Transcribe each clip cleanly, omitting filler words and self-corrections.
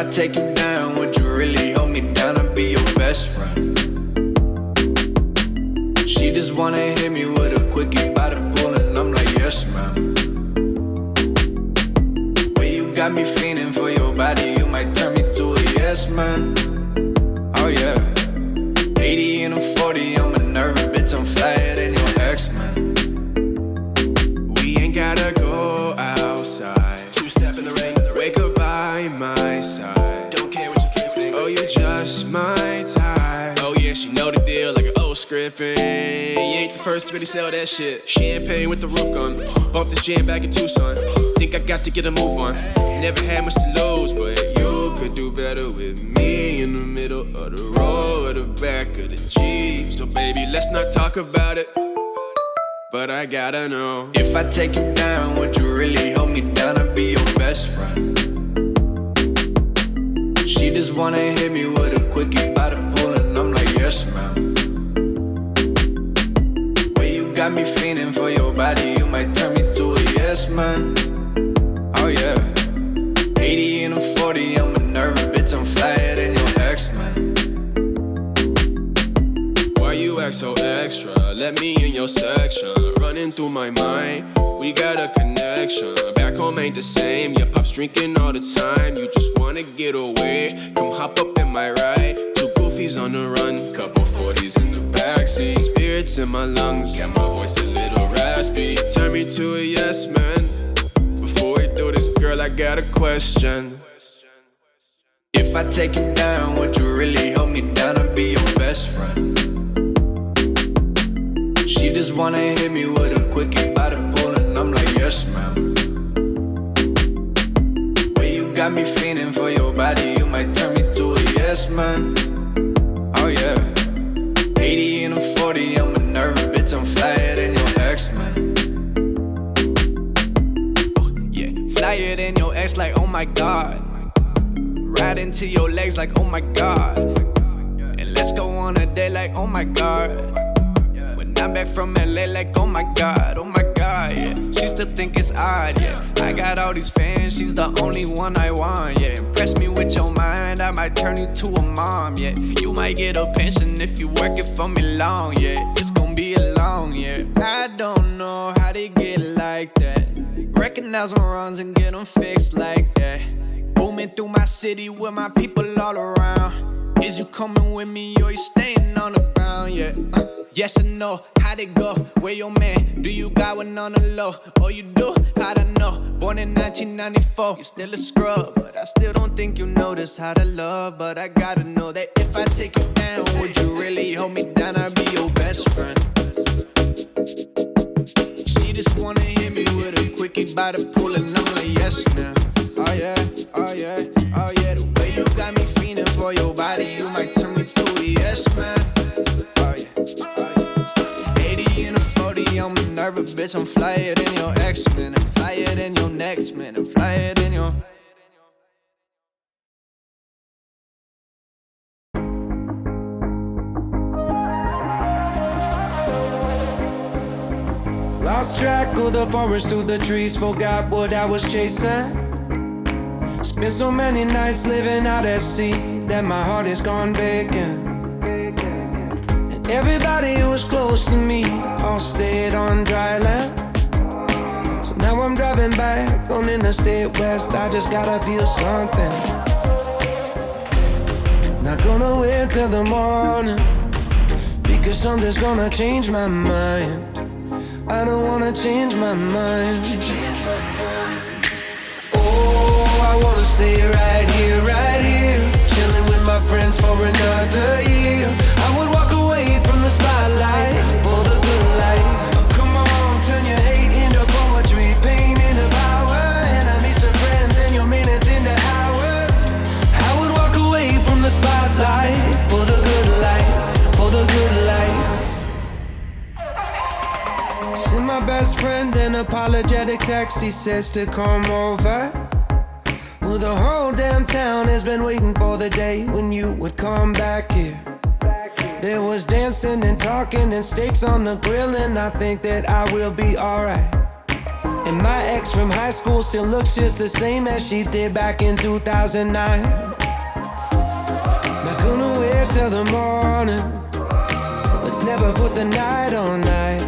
I take you down, would you really hold me down and be your best friend? She just wanna hit me with a quickie by the pool and I'm like, yes, ma'am. Way you got me feeling for your body, you might turn me to a yes, man. Oh yeah. 80 and a 40, I'm a nervous bitch, I'm flyer than your ex, man. We ain't gotta go outside. Two-step in the rain. Wake up by my side. Don't care what you think. Oh, you just my type. Oh yeah, she know the deal like an old script. And you ain't the first to really sell that shit. Champagne with the roof gun. Bump this jam back in Tucson. Think I got to get a move on. Never had much to lose, but you could do better with me in the middle of the road or the back of the Jeep. So baby, let's not talk about it. But I gotta know. If I take you down, would you really hold me down and be your best friend? She just wanna hit me with a quickie by the pool and I'm like, yes, ma'am. Way you got me feeling for your body, you might turn me to a yes, man. Oh yeah. 80 and a 40, I'm a nervous bitch, I'm flyer than your ex, man. Why you act so extra? Let me in your section. Running through my mind, we got a connection. Back home ain't the same, your pop's drinking all the time. You just wanna get away, come hop up in my ride. Two goofies on the run, couple 40s in the backseat. Spirits in my lungs, got my voice a little raspy. Turn me to a yes man. Before we do this, girl, I got a question. If I take you down, would you really hold me down and be your best friend? She just wanna hit me with a quickie by the pool and I'm like, yes, ma'am. Way you got me feeling for your body, you might turn me to a yes, man. Oh yeah. 80 and a 40, I'm a nervous bitch, I'm flyer than your ex, man. Oh yeah, flyer than your ex, like oh my god. Right into your legs, like oh my god. And let's go on a date, like oh my god. I'm back from LA like oh my god, yeah. She still think it's odd, yeah. I got all these fans, she's the only one I want, yeah. Impress me with your mind, I might turn you to a mom, yeah. You might get a pension if you work it for me long, yeah. It's gonna be a long, yeah. I don't know how they get like that. Recognize my wrongs and get them fixed like that. Booming through my city with my people all around. Is you coming with me or you staying on the ground, yeah? Yes or no, how'd it go? Where your man? Do you got one on the low? Oh you do? How'd I know? Born in 1994, you still a scrub. But I still don't think you notice how to love. But I gotta know that if I take you down, would you really hold me down? I'd be your best friend. She just wanna hit me with a quickie by the pool and I'm like, yes man. Oh yeah, oh yeah, oh yeah. The way you got me feeling for your body, you might turn me to a yes man. I'm a nervous bitch, I'm flyer than your ex, man. I'm flyer than your next, man. I'm flyer than your... Lost track of the forest through the trees, forgot what I was chasing. Spent so many nights living out at sea that my heart is gone vacant. Everybody who was close to me all stayed on dry land. So now I'm driving back on Interstate West. I just gotta feel something. Not gonna wait till the morning, because something's gonna change my mind. I don't wanna change my mind. Oh, I wanna stay right here, chilling with my friends for another year. I would walk away from the spotlight for the good life. Oh, come on, turn your hate into poetry, pain into power, enemies to friends and your minutes into hours. I would walk away from the spotlight for the good life, for the good life. Send my best friend an apologetic text, he says to come over. Well, the whole damn town has been waiting for the day when you would come back here. There was dancing and talking and steaks on the grill, and I think that I will be alright. And my ex from high school still looks just the same as she did back in 2009. Not gonna wait till the morning. Let's never put the night on ice.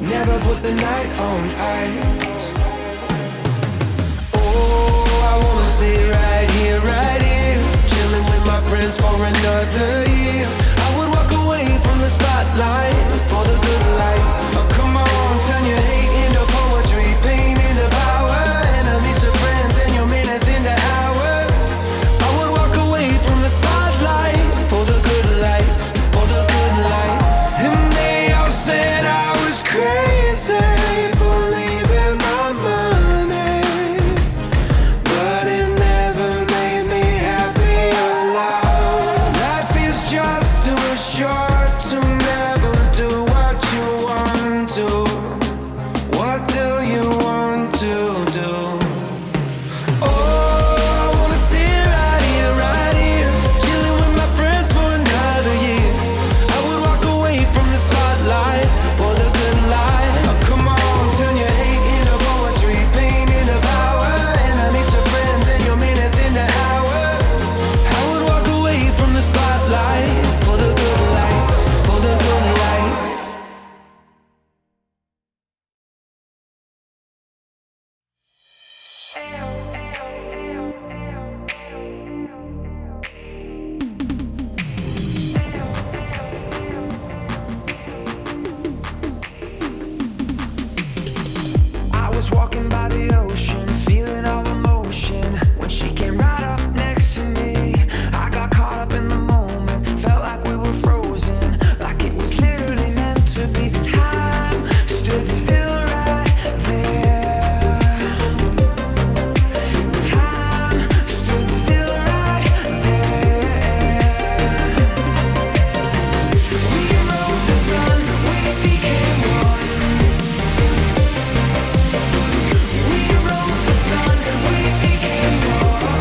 Never put the night on ice. Oh, I wanna stay right here, chilling with my friends for another year. I would walk away from the spotlight for the good life. Oh, come on, turn your hate into poetry, pain into power, enemies to friends, and your minutes into hours. I would walk away from the spotlight for the good life, for the good life. And they all said I was crazy for leaving my money, but it never made me happy or loud. Life is just too short to never do what you want to. What do you want to do? Oh, I wanna stay right here, chilling with my friends for another year. I would walk away from the spotlight for the good life. Oh, come on, turn your hate into poetry, pain into power, enemies to friends, and your minutes into hours. I would walk away from the spotlight for the good life, for the good life. I was walking by the ocean, feeling all emotion when she came right up next to me. I got caught up in the moment, felt like we were frozen, like it was literally meant to be. Time stood still right there. Time stood still right there. We rode the sun, we became one. We rode the sun, we became one.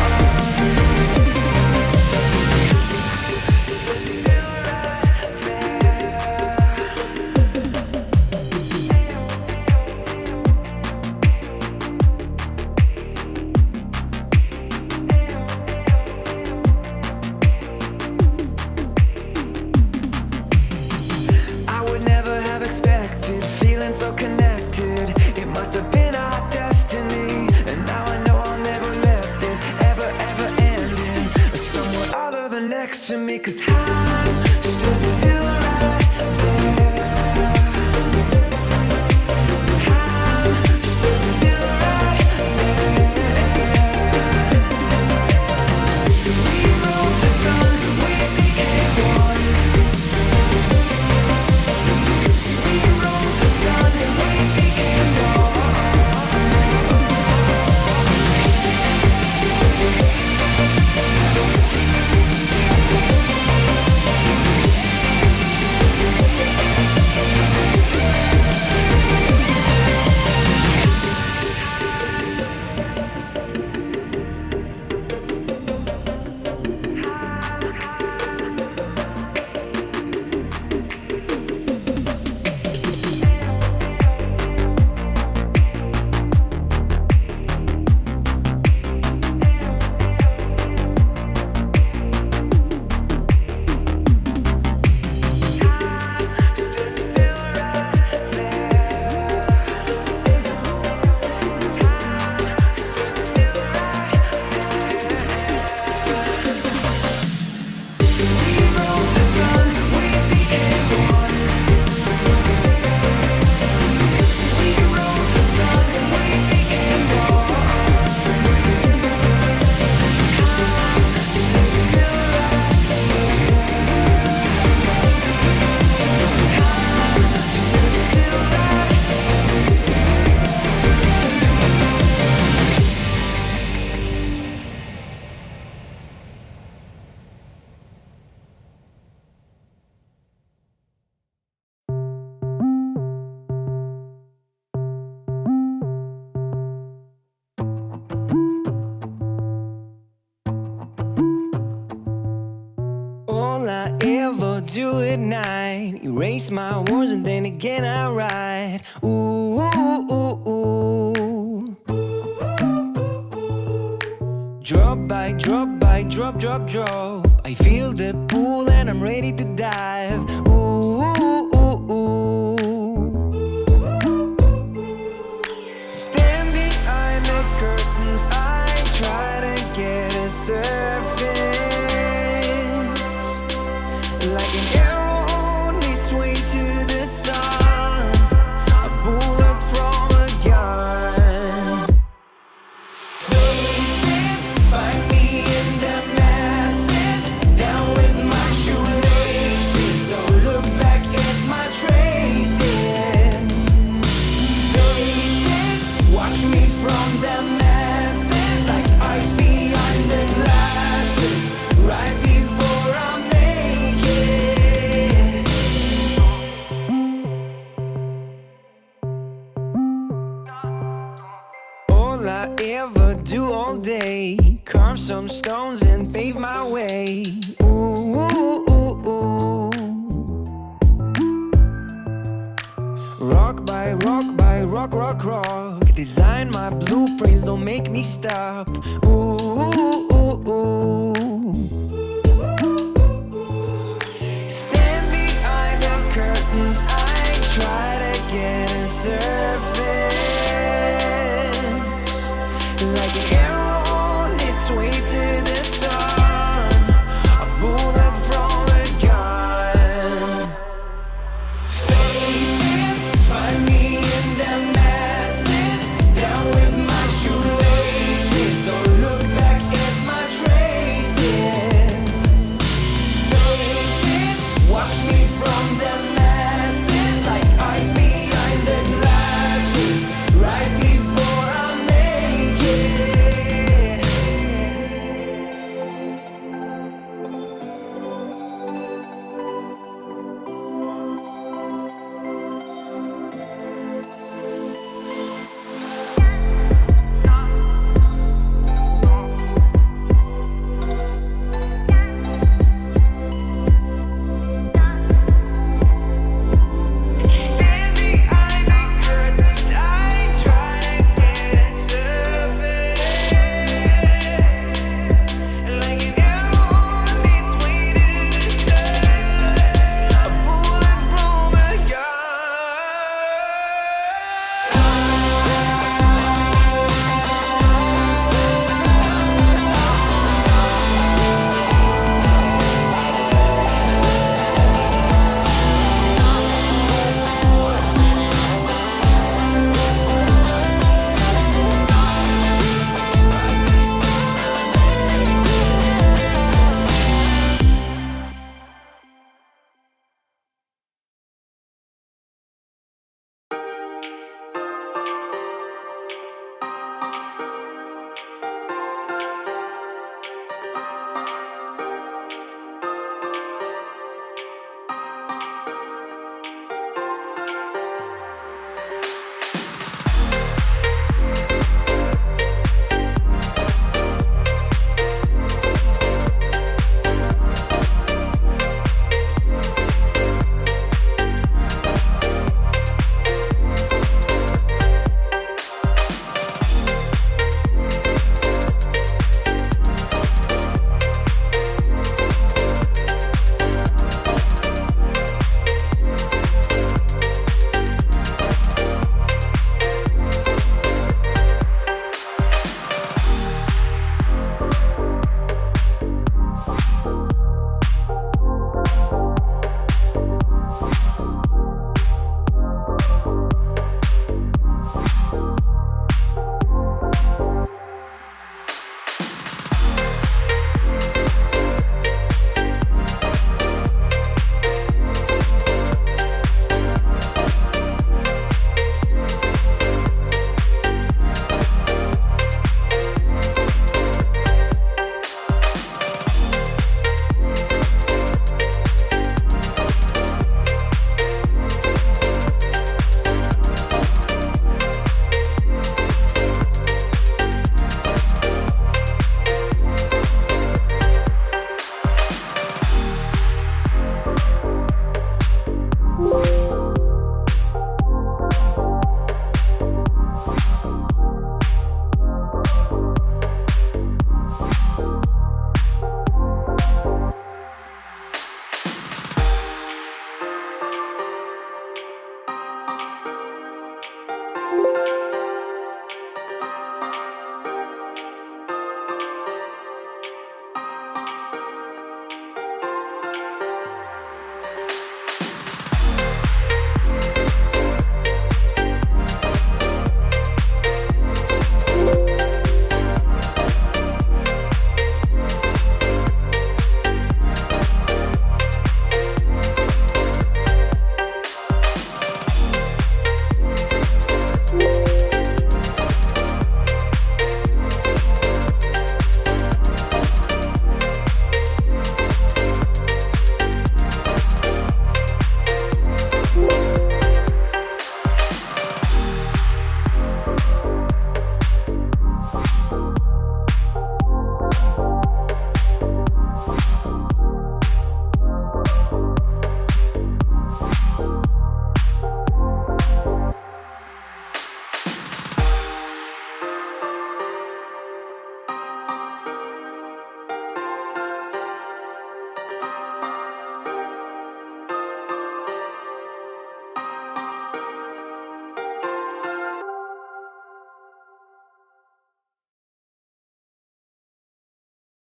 I would never have expected, feeling so connected. It must have been our destiny. And now I know I'll never let this ever end in somewhere other than next to me. 'Cause time stood still right there. Time stood still right there. We rode the sun, we became one. We rode the sun, we became one. do at night. Erase my words and then again I write. Ooh, ooh, ooh, ooh. by drop, drop, drop. I feel the pull and I'm ready to dive. Ooh, ooh, ooh, ooh. Stand behind the curtains, I try to get a surface. Like an arrow on its way to the sun, a bullet from a gun. Faces find me in the masses, down with my shoelaces. Don't look back at my traces. Faces watch me from the masses, like eyes behind the glasses, right before I make it. All I ever do all day, carve some stones and pave my way. Ooh, ooh, ooh, ooh. Rock by rock by rock, rock, rock. Design my blueprints, don't make me stop. Ooh, ooh, ooh, ooh. Stand behind the curtains, I try to get a surface.